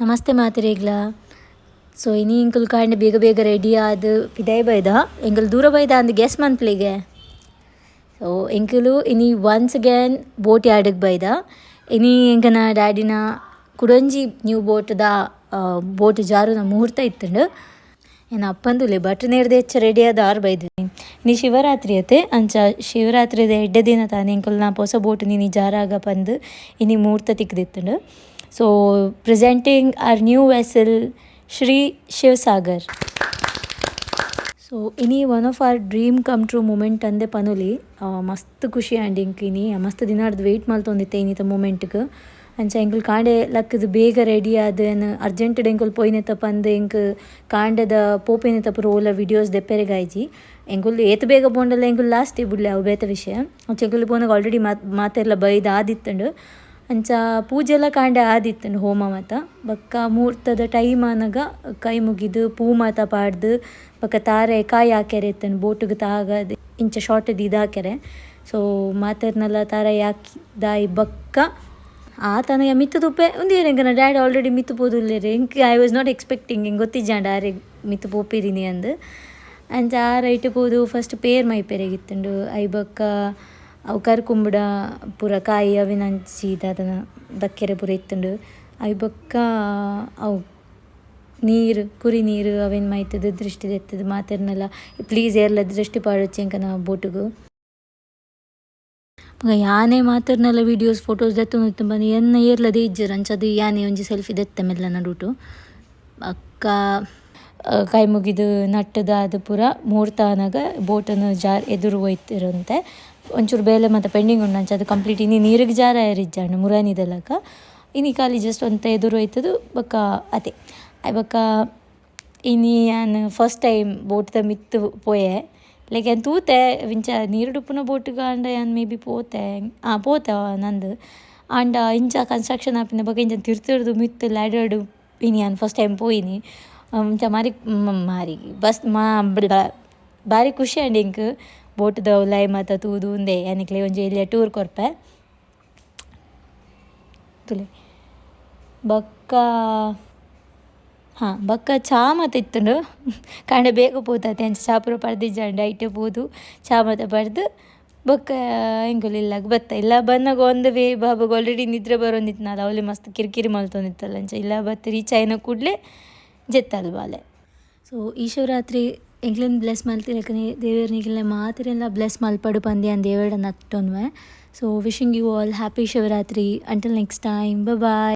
ನಮಸ್ತೆ ಮಾತಿರೇಗ್ಲ. ಸೊ ಇನಿ ಇಂಕುಲ್ ಕಾಂಡೆ ಬೇಗ ಬೇಗ ರೆಡಿ ಆದ್ ಪಿದಾಯ್ ಬೈದ ಎಂಕಲ್ ದೂರ ಬೈದ ಅಂದ್ ಗೆಸ್ ಮನ್ಪ್ಲಿಗೆ. ಸೊ ಎಂಕುಲು ಇನಿ ಒನ್ಸ್ ಅಗೇನ್ ಬೋಟ್ ಯಾರ್ಡಿಗೆ ಬೈದ. ಇನಿ ಎಂಕನ ಡ್ಯಾಡಿನ ಕುಡೊಂಜಿ ನ್ಯೂ ಬೋಟ್ದ ಬೋಟ್ ಜಾರುನ ಮುಹೂರ್ತ ಇತ್ತುಂಡು. ಏನು ಅಪ್ಪಂದುಲೆ ಬಟ್ ನೇರ್ದೆ ಹೆಚ್ಚು ರೆಡಿ ಆದ ಆರು ಬೈದಿನಿ. ಇನಿ ಶಿವರಾತ್ರಿ ಅತ್ತೆ ಅಂಚ ಶಿವರಾತ್ರಿದ ಎಡ್ಡೆ ದಿನ ತಾನೆ ಎಂಕುಲು ನಾ ಹೊಸ ಬೋಟ್ ನೀನಿ ಜಾರಾಗ ಪಂದು ಇನಿ ಮುಹೂರ್ತ ತಿಕ್ಕದಿತ್ತುಂಡು. So presenting our new vessel Shri Shivasagar. So ಇನಿ one of our dream come true moment ಅಂದೆ ಪನುಲಿ ಮಸ್ತ್ ಖುಷಿ ಆಂಡ್ ಇಂಕ್ ಇನಿ ಮಸ್ತ್ ದಿನಾರ್ದು ವೆಯ್ಟ್ ಮಲ್ತೊಂದಿತ್ತೆ ಇನಿತ ಮೂಮೆಂಟ್ಗೆ. ಅಂಚ ಎಂಕುಲು ಕಾಂಡೆ ಲಕ್ಕದು ಬೇಗ ರೆಡಿ ಆದೇನು ಅರ್ಜೆಂಟಡ್ ಎಂಕುಲು ಪೋಯ್ನೆತ್ತ ಪಂದು ಎಂಕ್ ಕಾಂಡೆದ ಪೋಪೇನೆತ್ತ ಪೂರ ಓಲ ವಿಡಿಯೋಸ್ ದೆಪ್ಪೆರೆಗಾಯ್ಜಿ ಎಂಕುಲು ಏತ್ ಬೇಗ ಬೋಂಡಲ್ಲ ಎಂಕುಲು ಲಾಸ್ಟ್ ಬಿಡ್ಲೆ ಅವು ಬೇತ ವಿಷಯ. ಅಂಚ ಎಂಕುಲು ಪೋನಾಗ ಆಲ್ರೆಡಿ ಮಾತೆಲ್ಲ ಬೈದು ಆದಿತ್ತುಂಡು. ಅಂಚ ಪೂಜೆ ಎಲ್ಲ ಕಾಂಡೆ ಆದಿತ್ತುಂಡು ಹೋಮ ಮಾತ ಬೊಕ್ಕ ಮುಹೂರ್ತದ ಟೈಮ್ ಆನಾಗ ಕೈ ಮುಗಿದು ಪೂ ಮಾತ ಪಾಡ್ದು ಬೊಕ್ಕ ತಾರೆ ಕಾಯಿ ಹಾಕ್ಯಾರೆ ಇತ್ತಂಡು ಬೋಟಿಗೆ ತಾಗ ಇಂಚ ಶಾರ್ಟದು ಇದು ಹಾಕ್ಯಾರೆ. ಸೊ ಮಾತೆರ್ನೆಲ್ಲ ತಾರೆ ಹಾಕಿ ದಾಯಿ ಬೊಕ್ಕ ಆತನಗ ಮಿತ್ತು ತುಪ್ಪೆ ಒಂದೇನು ಎಂಕನ ಡ್ಯಾಡಿ ಆಲ್ರೆಡಿ ಮಿತ್ತು ಪೋದುಲ್ಲೇರಿ ಎಂಕ್ ಐ ವಾಸ್ ನಾಟ್ ಎಕ್ಸ್ಪೆಕ್ಟಿಂಗ್ ಹಿಂಗೆ ಗೊತ್ತಿಜ್ಜಾಂಡ ಆರೆ ಮಿತ್ತು ಪೋಪಿರಿನಿ ಅಂದು. ಅಂಚ ಆ ರೈಟ್ ಪೋದು ಫಸ್ಟ್ ಪೇರ್ ಮೈಪೆರೆಗಿತ್ತುಂಡು ಐ ಬೊಕ್ಕ ಅವು ಕರ್ಕುಂಬುಡ ಪೂರ ಕಾಯಿ ಅವಿನ ಹಂಚಿದ ಅದನ್ನು ದಕ್ಕೆರೆ ಪೂರ ಇತ್ತುಂಡು. ಐ ಬೊಕ್ಕ ಅವು ನೀರು ಕುರಿ ನೀರು ಅವೇನು ಮೈತದ ದೃಷ್ಟಿ ಎತ್ತದ ಮಾತೆರ್ನೆಲ್ಲ ಪ್ಲೀಸ್ ಏರ್ಲ ದೃಷ್ಟಿ ಪಾಡೊಚ್ಚಿ ಎಂಕನ ಬೋಟುಗು. ಯಾನೇ ಮಾತೆರ್ನೆಲ್ಲ ವೀಡಿಯೋಸ್ ಫೋಟೋಸ್ ದೆತ್ತೊಂದಿತ್ತು ಬಂದು ಎನ್ನ ಏರ್ಲದೇ ಇಜ್ಜರು ಅಂಚದು ಯಾನೇ ಒಂಜಿ ಸೆಲ್ಫಿ ದೆತ್ತ ಮೆಲ್ಲ ನಡುಟು ಅಕ್ಕ ಕೈ ಮುಗಿದು ನಟ್ಟದ ಅದು ಪೂರ ಮುಹೂರ್ತ ಆನಾಗ ಬೋಟನ್ನು ಎದುರು ಹೋಯ್ತಿರಂತೆ. ಒಂಚೂರು ಬೇಲೆ ಮತ್ತು ಪೆಂಡಿಂಗ್ ಉಂಡು ಅಂಚ ಅದು ಕಂಪ್ಲೀಟ್ ಇನಿ ನೀರಿಗೆ ಜಾರ ಇಜ್ಜಾಂಡು ಮುರಾನಿದೆಲ್ಲಕ ಇನಿ ಖಾಲಿ ಜಸ್ಟ್ ಒಂತ ಎದುರು ಹೋಯ್ತದು ಬೊಕ್ಕ ಅದೇ ಐ ಬೊಕ್ಕ ಇನಿ ನಾನು ಫಸ್ಟ್ ಟೈಮ್ ಬೋಟ್ದ ಮಿತ್ತು ಪೋಯೆ ಲೈಕ್ ಏನು ತೂತೆ ಇಂಚ ನೀರು ಡುಪ್ಪುನ ಬೋಟಿಗೆ ಆಂಡ ಏನು ಮೇ ಬಿ ಪೋತೆ ಪೋತೆ ನಂದು ಆಂಡ ಇಂಚ ಕನ್ಸ್ಟ್ರಕ್ಷನ್ ಆಪಿನ ಬಗ್ಗೆ ಇಂಚ ತಿರ್ತಿರ್ದು ಮಿತ್ತು ಲ್ಯಾಡರ್ಡು ಇನಿ ನಾನು ಫಸ್ಟ್ ಟೈಮ್ ಪೋಯಿನಿ ಇಂಚ ಮಾರಿ ಬಸ್ ಭಾರಿ ಖುಷಿ ಆಂಡ್ ಇಂಕ್ ಬೋಟ್ದ ಲೈ ಮಾತ ತೂದು ಉಂದೆ ಏನಕ್ಲೆ ಒಂಜಿ ಎಲ್ಲಿಯ ಟೂರ್ ಕೊರ್ಪೆ ತುಲೆ ಬೊಕ್ಕ ಬೊಕ್ಕ ಚಾ ಮಾತ ಇತ್ತುಂಡು ಕಾಂಡೆ ಬೇಗ ಪೋತತೆ ಅಂಚ ಚಾ ಪೂರ ಪರ್ದಿಜ್ಜಾಂಡು ಐಟೆ ಪೋದು ಚಾ ಮಾತ ಪಡ್ದು ಬೊಕ್ಕ ಎಂಕುಲು ಇಲ್ಲಾಗ ಬತ್ತ ಇಲ್ಲ ಬಂದಾಗ ಒಂದು ವೇ ಬಾಬಾಗ ಆಲ್ರೆಡಿ ನಿದ್ರೆ ಬರೋಂದಿತ್ತು ನಾನು ಅವಳೆ ಮಸ್ತ್ ಕಿರಿಕಿರಿ ಮಲ್ತೊಂದಿತ್ತಲ್ಲ ಅಂಚ ಇಲ್ಲ ಬತ್ತು ರೀಚ್ ಆಯ್ನ ಕೂಡಲೇ ಜೆತ್ತಲ್ವಾಲೆ. ಸೊ ಈ ಶಿವರಾತ್ರಿ ಎಂಕ್ಲೆನ್ ಬ್ಲೆಸ್ ಮಲ್ತಿರಕನೆ ದೇವರನಿಗೆಲ್ಲ ಮಾತಿರೆಲ್ಲ ಬ್ಲೆಸ್ ಮಲ್ಪಡು ಪಂದೆ ಅಂದ್ ದೇವರ ನಟ್ಟೊನ್ವೆ. So wishing you all happy Shivaratri until next time bye.